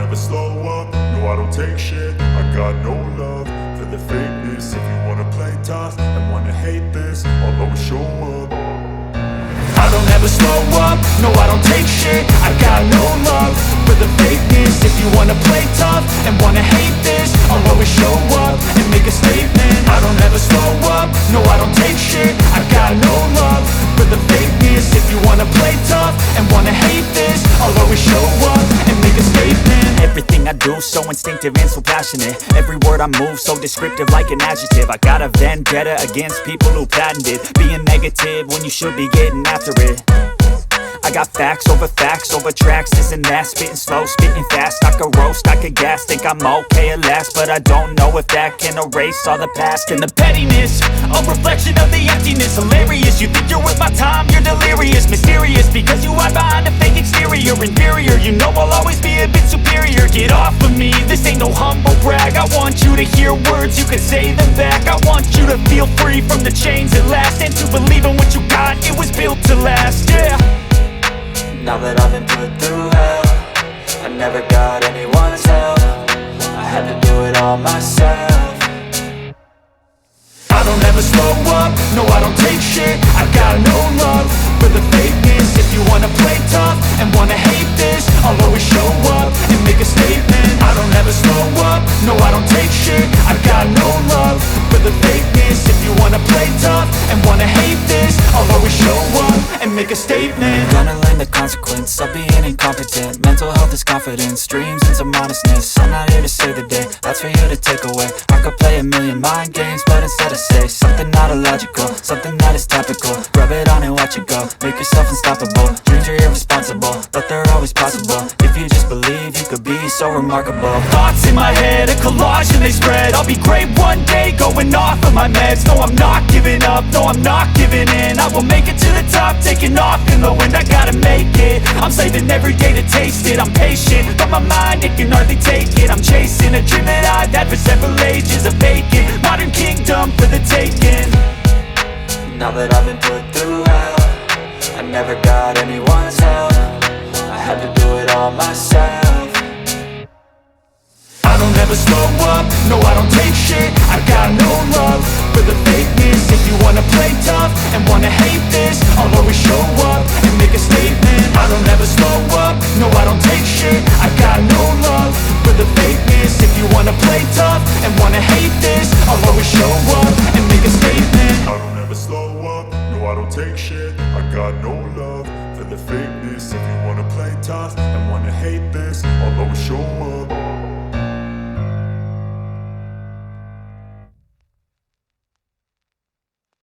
never slow up, no I don't take shit. I got no love for the fakeness. If you wanna play tough and wanna hate this, I'll always show up. I don't ever slow up, no I don't take shit. I got no love for the fakeness. If you wanna play tough and wanna hate this, I'll always show up and make a statement. I don't ever slow up, no I don't take shit. I got no love for the fakeness. If you wanna play tough and wanna hate this, I'll always show up and make a statement. Everything I do so instinctive and so passionate. Every word I move so descriptive like an adjective. I got a vendetta against people who patented being negative when you should be getting after it. I got facts over tracks, this and that. Spitting slow, spitting fast, I could roast, I could gas. Think I'm okay at last, but I don't know if that can erase all the past. And the pettiness, a reflection of the emptiness. Hilarious, you think you're worth my time, you're delirious. Mysterious, because you hide behind a fake exterior. Inferior, you know I'll always be a bit superior. Get off of me, this ain't no humble brag. I want you to hear words, you can say them back. I want you to feel free from the chains at last, and to believe in what you got, it was built to last, yeah. Now that I've been put through hell, I never got anyone's help. I had to do it all myself. I don't ever slow up, no I don't take shit. I got no love for the fakeness. If you wanna play tough and wanna hate this, I'll always show up and make a statement. I don't ever slow up, no I don't take shit. I got no love for the fakeness. If you wanna play tough and wanna hate this, I'll always show up and make a statement. Gonna learn the consequence of being incompetent. Mental health is confidence, dreams and some honestness. I'm not here to save the day, that's for you to take away. I could play a million mind games, but instead I say something not illogical, something that is topical. Rub it on and watch it go, make yourself unstoppable. Dreams are irresponsible, but they're always possible. If you just believe, you could be so remarkable. Thoughts in my head, a collage and they spread. I'll be great one day, going off of my meds. No, I'm not giving up, no, I'm not giving in. I will make it to the top, taking off in the wind. I gotta make it, I'm saving every day to taste it. I'm patient, but my mind, it can hardly take it. I'm chasing a dream that I've had for several ages. A vacant, modern kingdom for the taking. Now that I've been put through hell, I never got anyone's help. I had to do it all myself. I don't ever slow up, no I don't take shit. I got no love for the fakeness. If you wanna play tough and wanna hate this, I'll always show up and make a statement. I don't ever slow up, no I don't take shit. I got no love for the fakeness. If you wanna play tough and wanna hate this, I'll always show up and make a statement. I don't ever slow up, no I don't take shit. I got no love